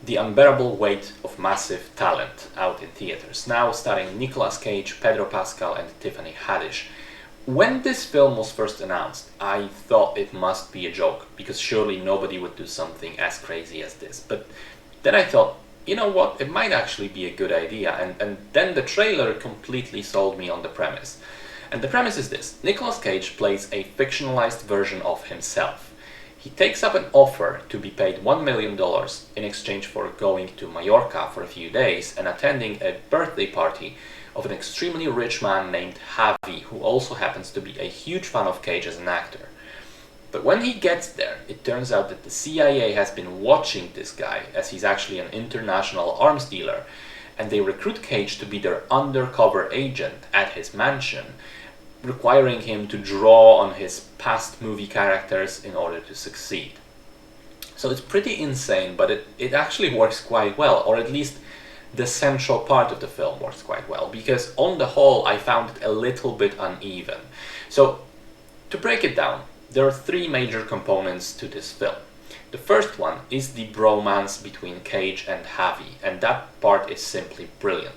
The Unbearable Weight of Massive Talent, out in theaters, now starring Nicolas Cage, Pedro Pascal and Tiffany Haddish. When this film was first announced, I thought it must be a joke, because surely nobody would do something as crazy as this. But then I thought, you know what, it might actually be a good idea, and then the trailer completely sold me on the premise. And the premise is this: Nicolas Cage plays a fictionalized version of himself. He takes up an offer to be paid $1 million in exchange for going to Mallorca for a few days and attending a birthday party of an extremely rich man named Javi, who also happens to be a huge fan of Cage as an actor. But when he gets there, it turns out that the CIA has been watching this guy, as he's actually an international arms dealer, and they recruit Cage to be their undercover agent at his mansion, requiring him to draw on his past movie characters in order to succeed. So it's pretty insane, but it actually works quite well, or at least the central part of the film works quite well, because on the whole I found it a little bit uneven. So to break it down, there are three major components to this film. The first one is the bromance between Cage and Javi, and that part is simply brilliant.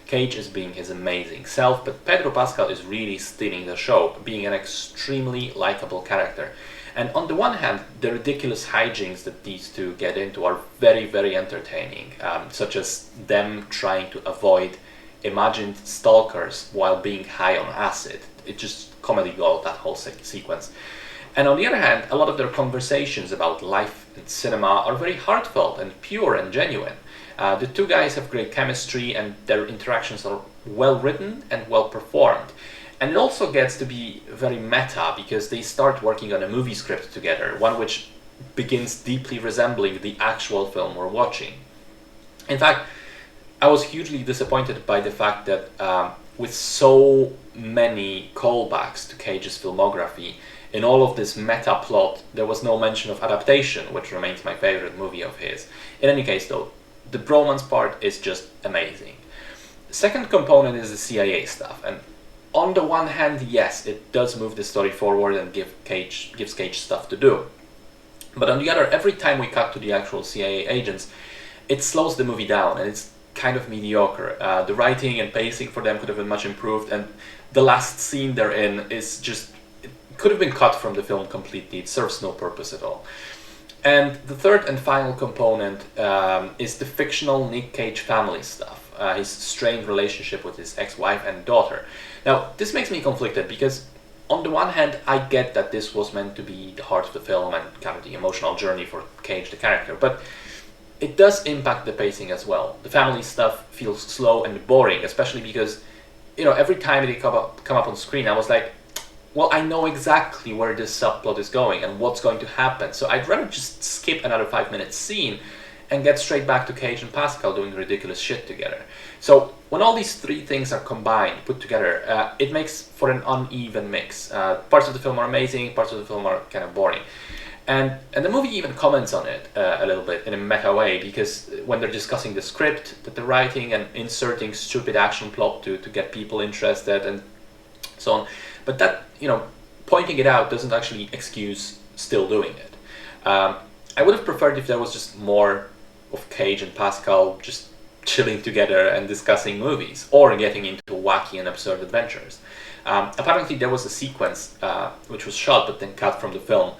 Cage is being his amazing self, but Pedro Pascal is really stealing the show, being an extremely likable character. And on the one hand, the ridiculous hijinks that these two get into are very, very entertaining, such as them trying to avoid imagined stalkers while being high on acid. It's just comedy gold, that whole sequence. And on the other hand, a lot of their conversations about life and cinema are very heartfelt and pure and genuine. The two guys have great chemistry, and their interactions are well written and well performed. And it also gets to be very meta, because they start working on a movie script together, one which begins deeply resembling the actual film we're watching. In fact, I was hugely disappointed by the fact that with so many callbacks to Cage's filmography, in all of this meta plot, there was no mention of adaptation, which remains my favorite movie of his. In any case though, the bromance part is just amazing. The second component is the CIA stuff, and on the one hand, yes, it does move the story forward and gives Cage stuff to do. But on the other, every time we cut to the actual CIA agents, it slows the movie down, and it's kind of mediocre. The writing and pacing for them could have been much improved, and the last scene they're in is just, it could have been cut from the film completely. It serves no purpose at all. And the third and final component is the fictional Nick Cage family stuff, his strained relationship with his ex-wife and daughter. Now, this makes me conflicted, because on the one hand, I get that this was meant to be the heart of the film and kind of the emotional journey for Cage, the character, but it does impact the pacing as well. The family stuff feels slow and boring, especially because, you know, every time they come up on screen, I was like, well, I know exactly where this subplot is going and what's going to happen, so I'd rather just skip another 5-minute scene and get straight back to Cage and Pascal doing ridiculous shit together. So when all these three things are combined, put together, it makes for an uneven mix. Parts of the film are amazing, parts of the film are kind of boring. And the movie even comments on it a little bit in a meta way, because when they're discussing the script that they're writing and inserting stupid action plot to get people interested and so on. But that, you know, pointing it out doesn't actually excuse still doing it. I would have preferred if there was just more of Cage and Pascal just chilling together and discussing movies, or getting into wacky and absurd adventures. Apparently there was a sequence which was shot but then cut from the film,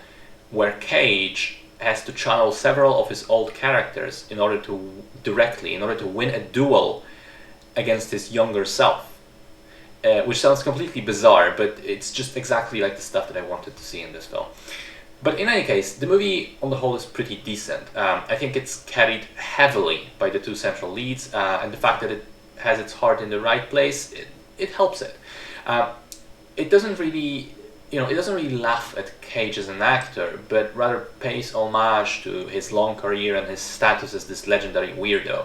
where Cage has to channel several of his old characters in order to win a duel against his younger self. Which sounds completely bizarre, but it's just exactly like the stuff that I wanted to see in this film. But in any case, the movie on the whole is pretty decent. I think it's carried heavily by the two central leads, and the fact that it has its heart in the right place, it helps it. It doesn't really laugh at Cage as an actor, but rather pays homage to his long career and his status as this legendary weirdo.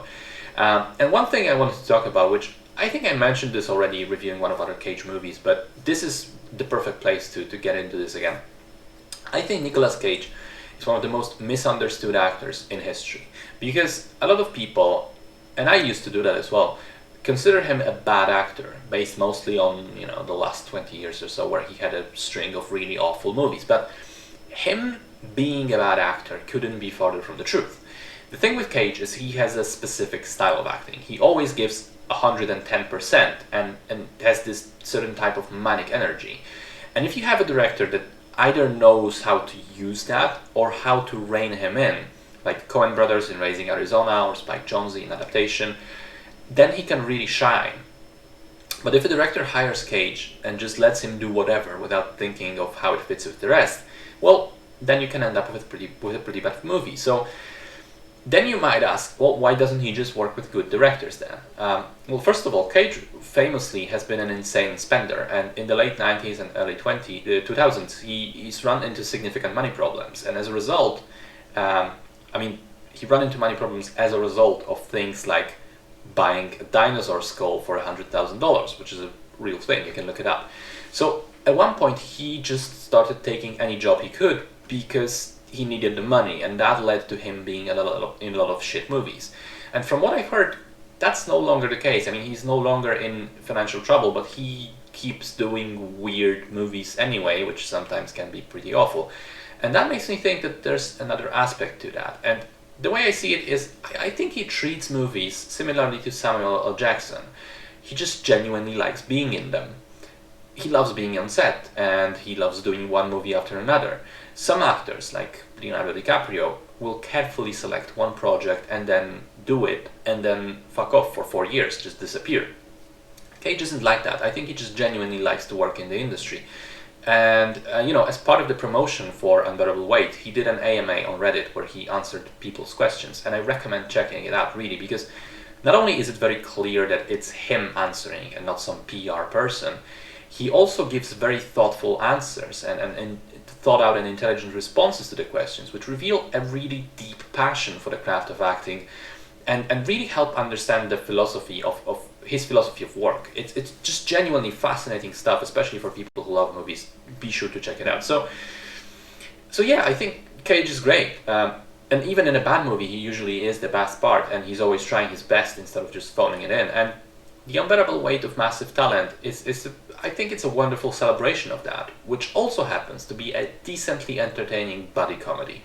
And one thing I wanted to talk about, which I think I mentioned this already reviewing one of other Cage movies, but this is the perfect place to get into this again. I think Nicolas Cage is one of the most misunderstood actors in history, because a lot of people, and I used to do that as well, consider him a bad actor, based mostly on, you know, the last 20 years or so, where he had a string of really awful movies. But him being a bad actor couldn't be farther from the truth. The thing with Cage is he has a specific style of acting. He always gives 110% and has this certain type of manic energy. And if you have a director that either knows how to use that or how to rein him in, like Coen brothers in Raising Arizona or Spike Jonze in Adaptation, then he can really shine. But if a director hires Cage and just lets him do whatever without thinking of how it fits with the rest, well, then you can end up with a pretty bad movie. So then you might ask, well, why doesn't he just work with good directors then? Well, first of all, Cage famously has been an insane spender, and in the late 90s and early 2000s, he's run into significant money problems, and as a result, he ran into money problems as a result of things like buying a dinosaur skull for $100,000, which is a real thing, you can look it up. So at one point he just started taking any job he could because he needed the money, and that led to him being in a lot of shit movies. And from what I heard, that's no longer the case. I mean, he's no longer in financial trouble, but he keeps doing weird movies anyway, which sometimes can be pretty awful. And that makes me think that there's another aspect to that. And the way I see it is, I think he treats movies similarly to Samuel L. Jackson. He just genuinely likes being in them. He loves being on set, and he loves doing one movie after another. Some actors, like Leonardo DiCaprio, will carefully select one project and then do it, and then fuck off for 4 years, just disappear. Cage isn't like that. I think he just genuinely likes to work in the industry. And, as part of the promotion for Unbearable Weight, he did an AMA on Reddit where he answered people's questions. And I recommend checking it out, really, because not only is it very clear that it's him answering and not some PR person, he also gives very thoughtful answers and thought out and intelligent responses to the questions, which reveal a really deep passion for the craft of acting and really help understand the philosophy of his philosophy of work. It's just genuinely fascinating stuff, especially for people who love movies. Be sure to check it out. So yeah, I think Cage is great. And even in a bad movie, he usually is the best part, and he's always trying his best instead of just phoning it in. And The Unbearable Weight of Massive Talent I think it's a wonderful celebration of that, which also happens to be a decently entertaining buddy comedy.